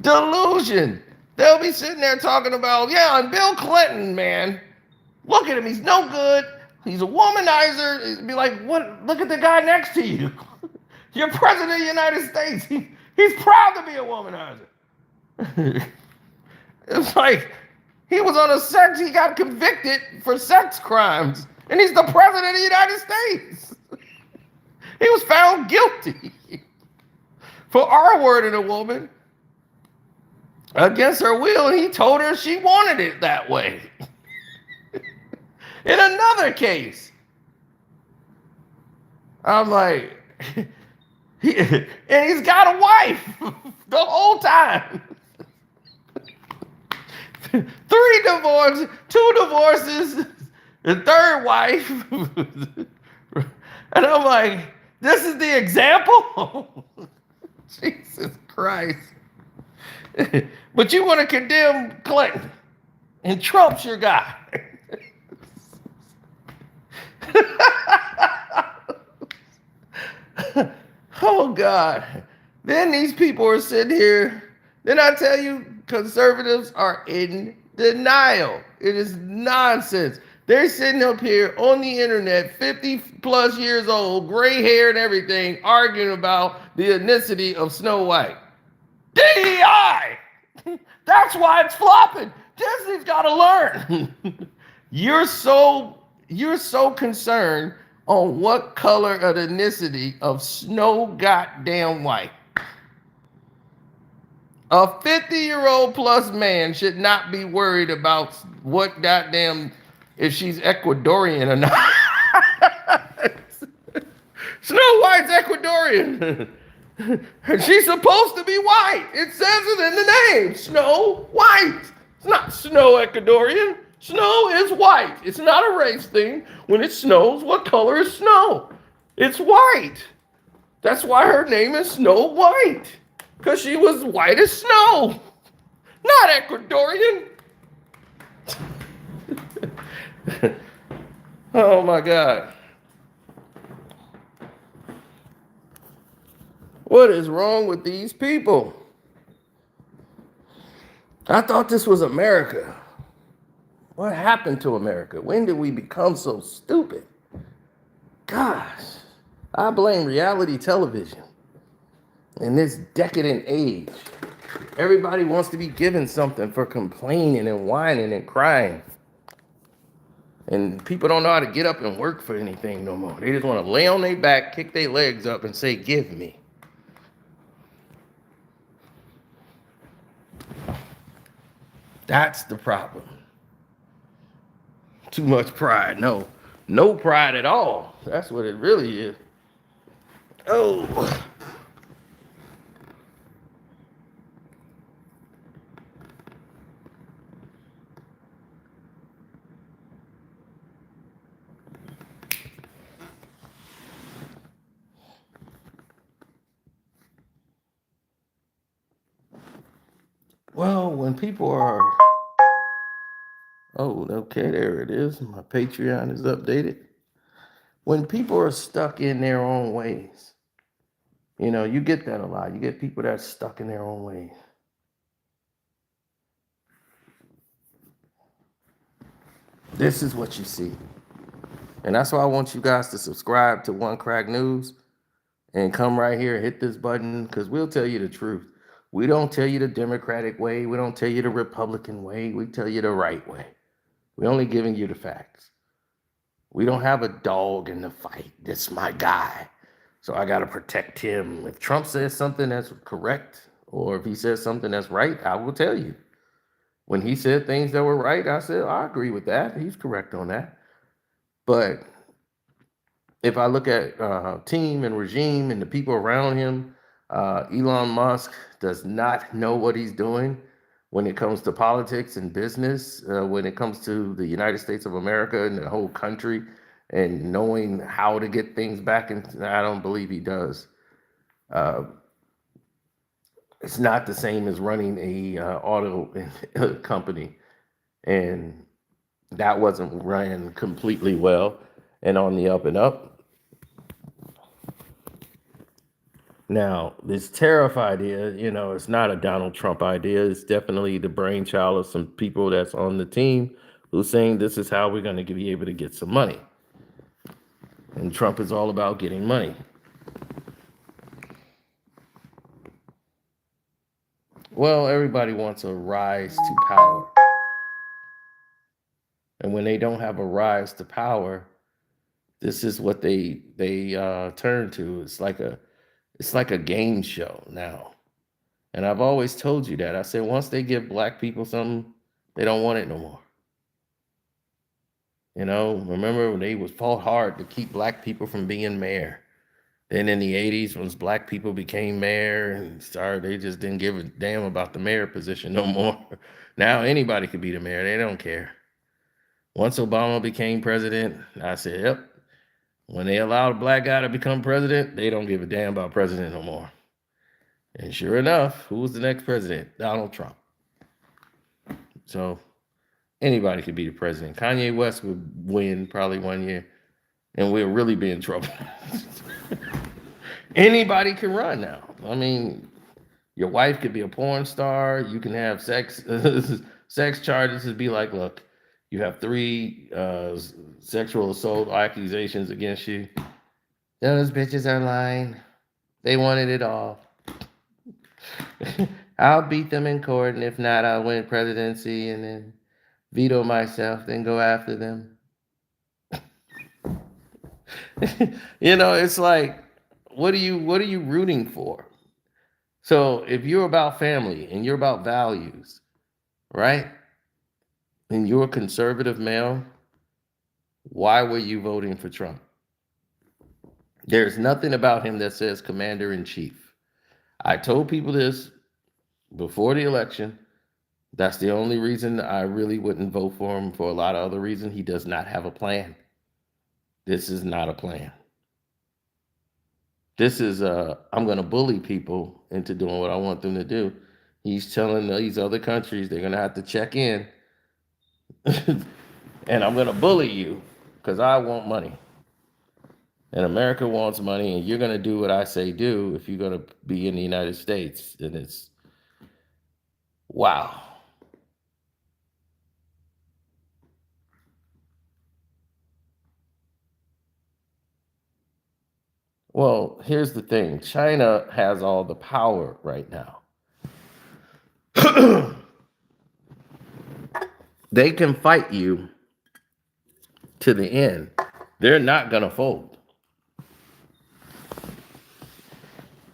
Delusion. They'll be sitting there talking about, and Bill Clinton, man. Look at him. He's no good. He's a womanizer. It'd be like, what? Look at the guy next to you. You're president of the United States. He's proud to be a womanizer. It's like he got convicted for sex crimes, and he's the president of the United States. He was found guilty for R-wording a woman against her will, and he told her she wanted it that way. In another case, I'm like, and he's got a wife the whole time. 3 divorces, 2 divorces, the 3rd wife. And I'm like, this is the example? Jesus Christ. But you want to condemn Clinton, and Trump's your guy. Oh, God. Then these people are sitting here. Then I tell you, conservatives are in denial. It is nonsense. They're sitting up here on the internet, 50 plus years old, gray hair and everything, arguing about the ethnicity of Snow White. DEI! That's why it's flopping. Disney's got to learn. You're so concerned on what color of ethnicity of Snow goddamn White. A 50-year-old plus man should not be worried about what goddamn, if she's Ecuadorian or not. Snow White's Ecuadorian. She's supposed to be white. It says it in the name. Snow White. It's not Snow Ecuadorian. Snow is white. It's not a race thing. When it snows, what color is snow? It's white. That's why her name is Snow White. Because she was white as snow, not Ecuadorian. Oh my God. What is wrong with these people? I thought this was America. What happened to America? When did we become so stupid? Gosh, I blame reality television in this decadent age. Everybody wants to be given something for complaining and whining and crying. And people don't know how to get up and work for anything no more. They just want to lay on their back, kick their legs up, and say, give me. That's the problem. Too much pride. No pride at all. That's what it really is. Oh. Well, when people are, oh, okay, there it is. My Patreon is updated. When people are stuck in their own ways, you get that a lot. You get people that are stuck in their own ways. This is what you see. And that's why I want you guys to subscribe to One Crack News and come right here, hit this button, because we'll tell you the truth. We don't tell you the Democratic way. We don't tell you the Republican way. We tell you the right way. We're only giving you the facts. We don't have a dog in the fight. That's my guy. So I got to protect him. If Trump says something that's correct, or if he says something that's right, I will tell you. When he said things that were right, I said, I agree with that. He's correct on that. But if I look at team and regime and the people around him, Elon Musk does not know what he's doing when it comes to politics and business, when it comes to the United States of America and the whole country and knowing how to get things back. And I don't believe he does. It's not the same as running a auto company. And that wasn't ran completely well and on the up and up. Now, this tariff idea, it's not a Donald Trump idea. It's definitely the brainchild of some people that's on the team who's saying this is how we're going to be able to get some money. And Trump is all about getting money. Well, everybody wants a rise to power. And when they don't have a rise to power, this is what they turn to. It's like a game show now. And I've always told you that. I said once they give black people something, they don't want it no more. Remember when they fought hard to keep black people from being mayor. Then in the 80s, once black people became mayor and they just didn't give a damn about the mayor position no more. Now anybody could be the mayor. They don't care. Once Obama became president, I said, yep. When they allow a black guy to become president, they don't give a damn about president no more. And sure enough, who was the next president? Donald Trump. So anybody could be the president. Kanye West would win probably one year, and we'll really be in trouble. Anybody can run now. I mean, your wife could be a porn star. You can have sex charges. It'd be like, look, you have 3 sexual assault accusations against you. Those bitches are lying. They wanted it all. I'll beat them in court, and if not, I'll win presidency and then veto myself, then go after them. It's like, what are you rooting for? So if you're about family and you're about values, right? And you're a conservative male, why were you voting for Trump? There's nothing about him that says commander in chief. I told people this before the election. That's the only reason I really wouldn't vote for him. For a lot of other reasons, he does not have a plan. This is not a plan. This is I'm gonna bully people into doing what I want them to do. He's telling these other countries they're gonna have to check in, and I'm gonna bully you because I want money. And America wants money, and you're gonna do what I say do if you're gonna be in the United States. And it's wow. Well, here's the thing. China has all the power right now. They can fight you to the end. They're not going to fold.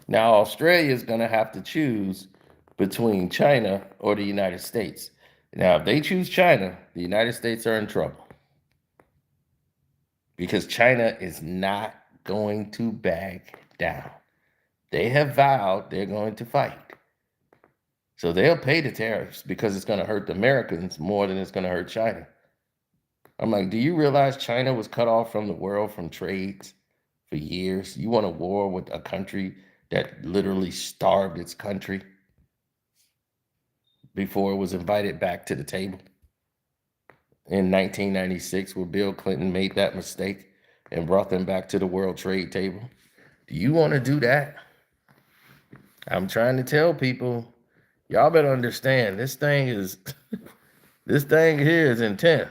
Now, Australia is going to have to choose between China or the United States. Now, if they choose China, the United States are in trouble because China is not going to back down. They have vowed they're going to fight. So they'll pay the tariffs because it's going to hurt the Americans more than it's going to hurt China. I'm like, do you realize China was cut off from the world from trades for years? You want a war with a country that literally starved its country before it was invited back to the table in 1996, where Bill Clinton made that mistake and brought them back to the world trade table? Do you want to do that? I'm trying to tell people, y'all better understand this thing is this thing here is intense.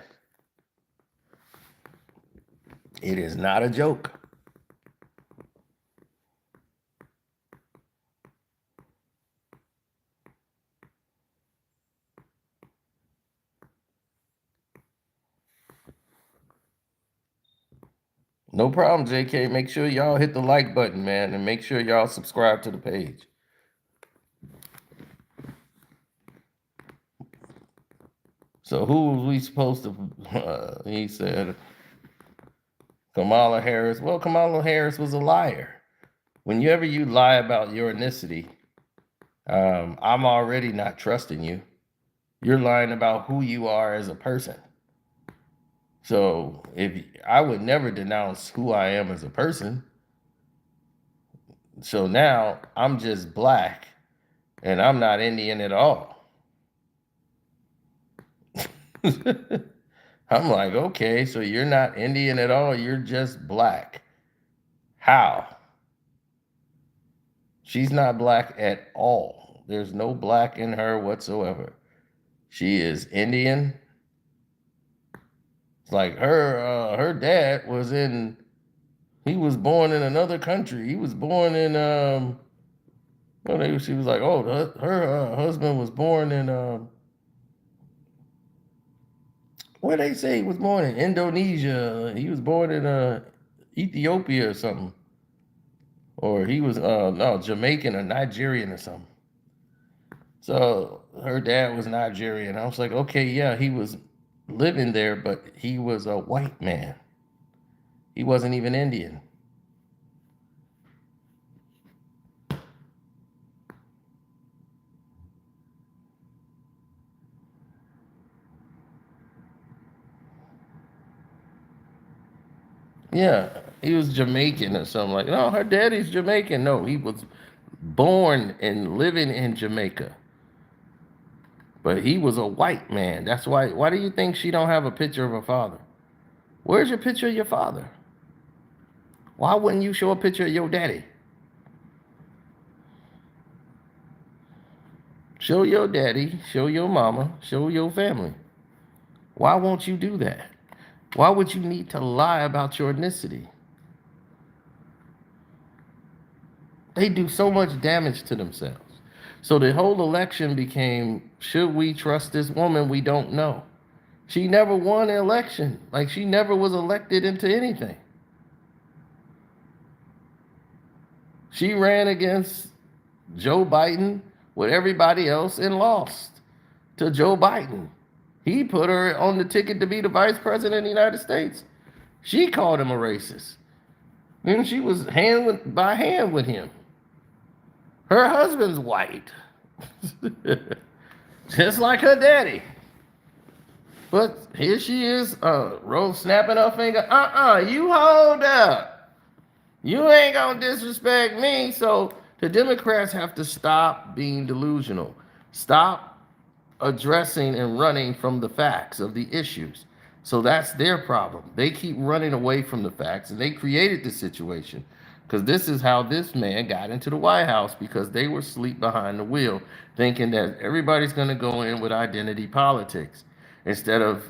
It is not a joke. No problem, JK. Make sure y'all hit the like button, man, and make sure y'all subscribe to the page. So who was we supposed to? He said Kamala Harris. Well, Kamala Harris was a liar. Whenever you lie about your ethnicity, I'm already not trusting you. You're lying about who you are as a person. So if I would never denounce who I am as a person. So now I'm just black and I'm not Indian at all. I'm like, okay, so you're not Indian at all, you're just black. How? She's not black at all. There's no black in her whatsoever. She is Indian. It's like her dad was in, he was born in another country. He was born in well, she was like, oh, her husband was born in where they say he was born in Indonesia. He was born in Ethiopia or something. Or he was no, Jamaican or Nigerian or something. So her dad was Nigerian. I was like, okay, yeah, he was living there, but he was a white man. He wasn't even Indian. Yeah, he was Jamaican or something like. No, her daddy's Jamaican. No, he was born and living in Jamaica. But he was a white man. That's why. Why do you think she don't have a picture of her father? Where's your picture of your father? Why wouldn't you show a picture of your daddy? Show your daddy, show your mama, show your family. Why won't you do that? Why would you need to lie about your ethnicity? They do so much damage to themselves. So the whole election became, should we trust this woman we don't know? She never won an election. Like, she never was elected into anything. She ran against Joe Biden with everybody else and lost to Joe Biden. He put her on the ticket to be the vice president of the United States. She called him a racist. Then she was hand by hand with him. Her husband's white, just like her daddy. But here she is, Rose snapping her finger. You hold up. You ain't gonna disrespect me. So the Democrats have to stop being delusional. Stop addressing and running from the facts of the issues. So that's their problem. They keep running away from the facts, and they created the situation. Because this is how this man got into the White House, because they were asleep behind the wheel, thinking that everybody's going to go in with identity politics. Instead of,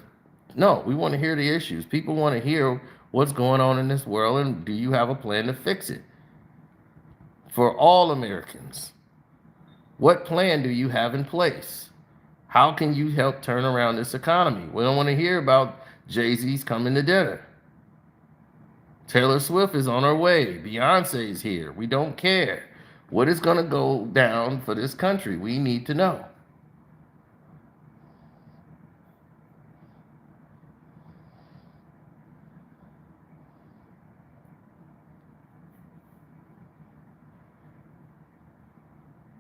no, we want to hear the issues. People want to hear what's going on in this world, and do you have a plan to fix it for all Americans? What plan do you have in place? How can you help turn around this economy? We don't want to hear about Jay-Z's coming to dinner. Taylor Swift is on her way. Beyonce's here. We don't care. What is going to go down for this country? We need to know.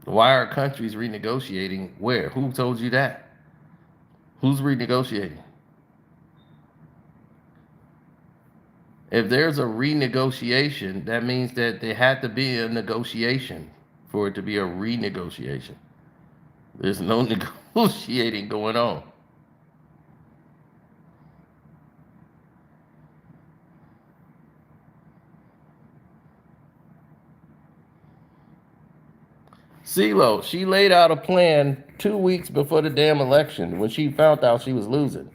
Why are countries renegotiating? Where? Who told you that? Who's renegotiating? If there's a renegotiation, that means that there had to be a negotiation for it to be a renegotiation. There's no negotiating going on. CeeLo, she laid out a plan 2 weeks before the damn election when she found out she was losing.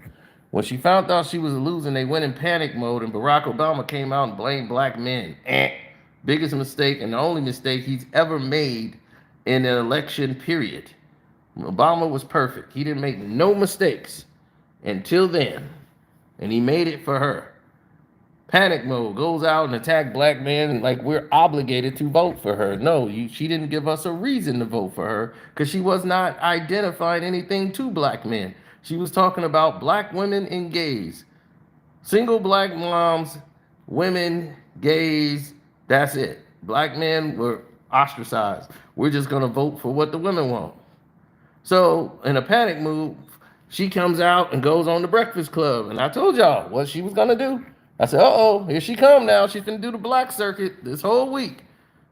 When she found out she was losing, they went in panic mode, and Barack Obama came out and blamed black men. Biggest mistake and the only mistake he's ever made in an election period. Obama was perfect. He didn't make no mistakes until then, and he made it for her. Panic mode, goes out and attack black men like we're obligated to vote for her. No, she didn't give us a reason to vote for her, because she was not identifying anything to black men. She was talking about black women and gays. Single black moms, women, gays, that's it. Black men were ostracized. We're just going to vote for what the women want. So in a panic move, she comes out and goes on the Breakfast Club. And I told y'all what she was going to do. I said, uh-oh, here she come now. She's going to do the black circuit this whole week.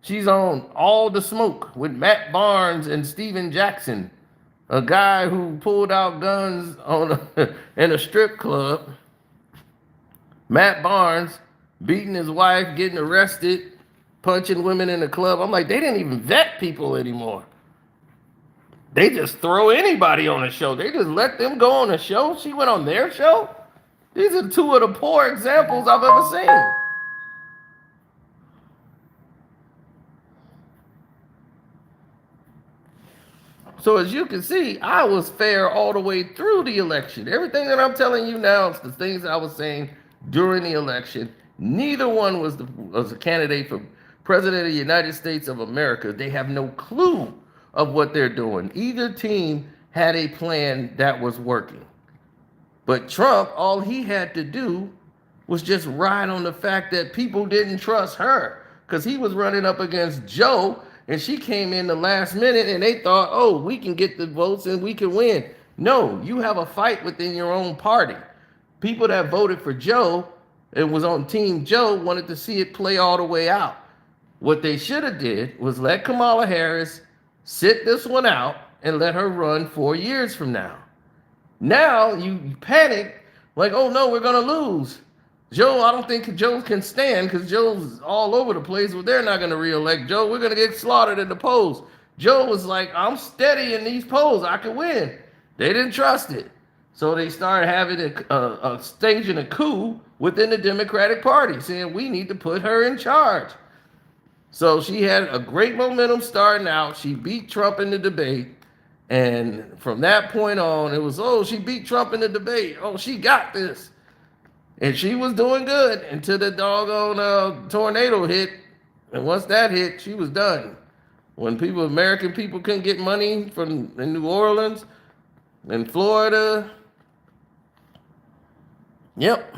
She's on All the Smoke with Matt Barnes and Steven Jackson, a guy who pulled out guns in a strip club. Matt Barnes beating his wife, getting arrested, punching women in the club. I'm like, they didn't even vet people anymore. They just throw anybody on a show. They just let them go on a show. She went on their show. These are two of the poor examples I've ever seen. So as you can see, I was fair all the way through the election. Everything that I'm telling you now is the things I was saying during the election. Neither one was a candidate for president of the United States of America. They have no clue of what they're doing. Either team had a plan that was working. But Trump, all he had to do was just ride on the fact that people didn't trust her, because he was running up against Joe, and she came in the last minute, and they thought, oh, we can get the votes and we can win. No, you have a fight within your own party. People that voted for Joe and was on Team Joe wanted to see it play all the way out. What they should have did was let Kamala Harris sit this one out and let her run 4 years from now. Now you panic like, oh no, we're going to lose. Joe, I don't think Joe can stand, because Joe's all over the place. Well, they're not going to reelect Joe. We're going to get slaughtered in the polls. Joe was like, I'm steady in these polls. I can win. They didn't trust it. So they started having staging a coup within the Democratic Party, saying we need to put her in charge. So she had a great momentum starting out. She beat Trump in the debate. And from that point on, it was, oh, she beat Trump in the debate. Oh, she got this. And she was doing good until the doggone tornado hit. And once that hit, she was done. When American people couldn't get money from in New Orleans and Florida. Yep.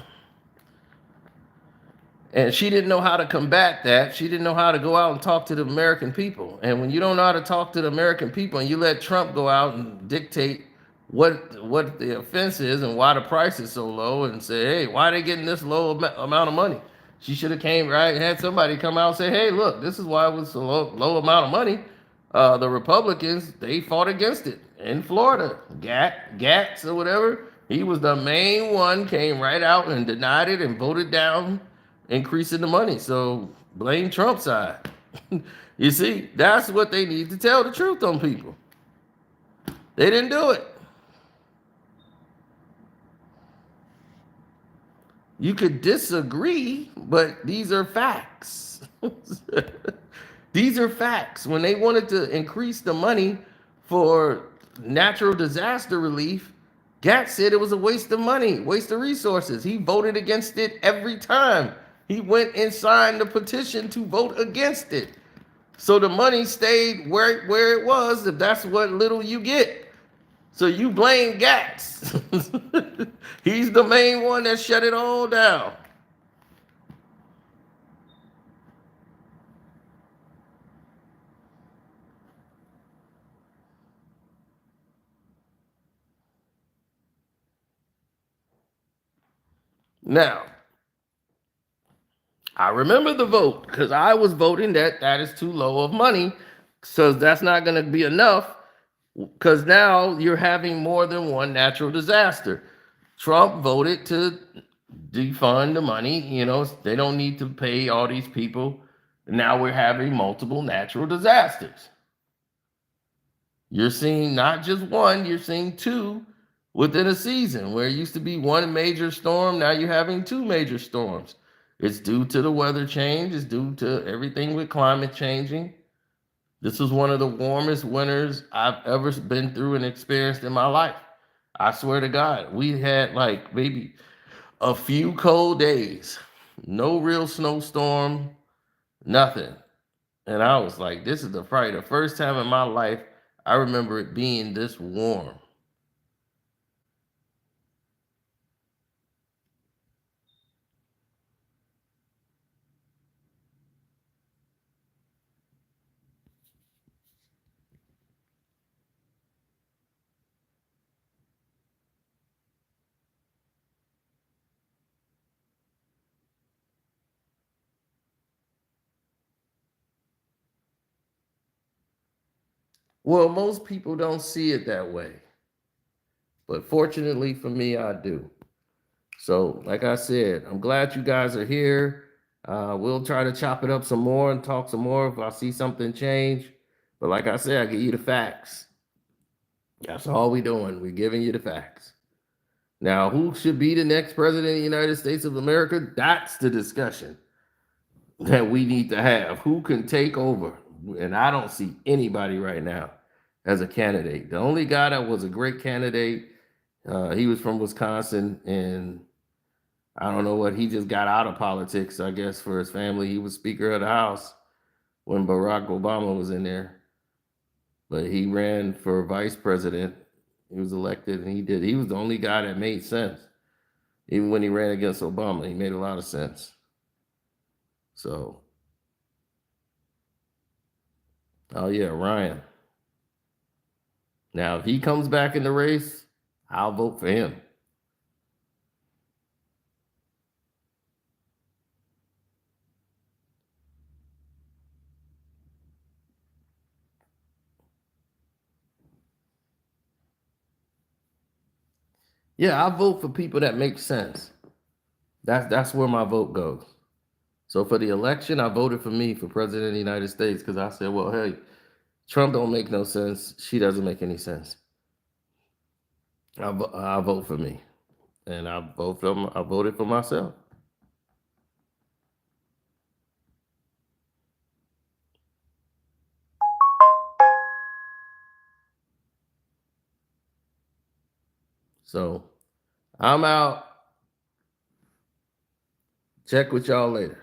And she didn't know how to combat that. She didn't know how to go out and talk to the American people. And when you don't know how to talk to the American people and you let Trump go out and dictate what the offense is and why the price is so low and say, hey, why are they getting this low amount of money? She should have came right, had somebody come out and say, hey, look, this is why it was a low amount of money. The Republicans, they fought against it in Florida. Gatz or whatever. He was the main one, came right out and denied it and voted down increasing the money. So blame Trump's side. You see, that's what they need to tell the truth on people. They didn't do it. You could disagree, but these are facts. These are facts. When they wanted to increase the money for natural disaster relief, Gatz said it was a waste of money, waste of resources. He voted against it every time. He went and signed the petition to vote against it. So the money stayed where it was, if that's what little you get. So you blame Gatz. He's the main one that shut it all down. Now, I remember the vote because I was voting that is too low of money. So that's not going to be enough because now you're having more than one natural disaster. Trump voted to defund the money. You know, they don't need to pay all these people. Now we're having multiple natural disasters. You're seeing not just one, you're seeing two within a season where it used to be one major storm. Now you're having two major storms. It's due to the weather change, it's due to everything with climate changing. This was one of the warmest winters I've ever been through and experienced in my life. I swear to God, we had like maybe a few cold days, no real snowstorm, nothing. And I was like, this is probably the first time in my life I remember it being this warm. Well, most people don't see it that way. But fortunately for me, I do. So, like I said, I'm glad you guys are here. We'll try to chop it up some more and talk some more if I see something change. But like I said, I give you the facts. That's all we're doing. We're giving you the facts. Now, who should be the next president of the United States of America? That's the discussion that we need to have. Who can take over? And I don't see anybody right now as a candidate. The only guy that was a great candidate, he was from Wisconsin, and I don't know what, he just got out of politics, I guess, for his family. He was Speaker of the House when Barack Obama was in there, but he ran for vice president. He was elected, and he was the only guy that made sense. Even when he ran against Obama, he made a lot of sense. So, oh yeah, Ryan. Now, if he comes back in the race, I'll vote for him. Yeah, I vote for people that make sense. That's where my vote goes. So for the election, I voted for me for president of the United States because I said, well, hey, Trump don't make no sense. She doesn't make any sense. I vote for me, and I voted for myself. So I'm out. Check with y'all later.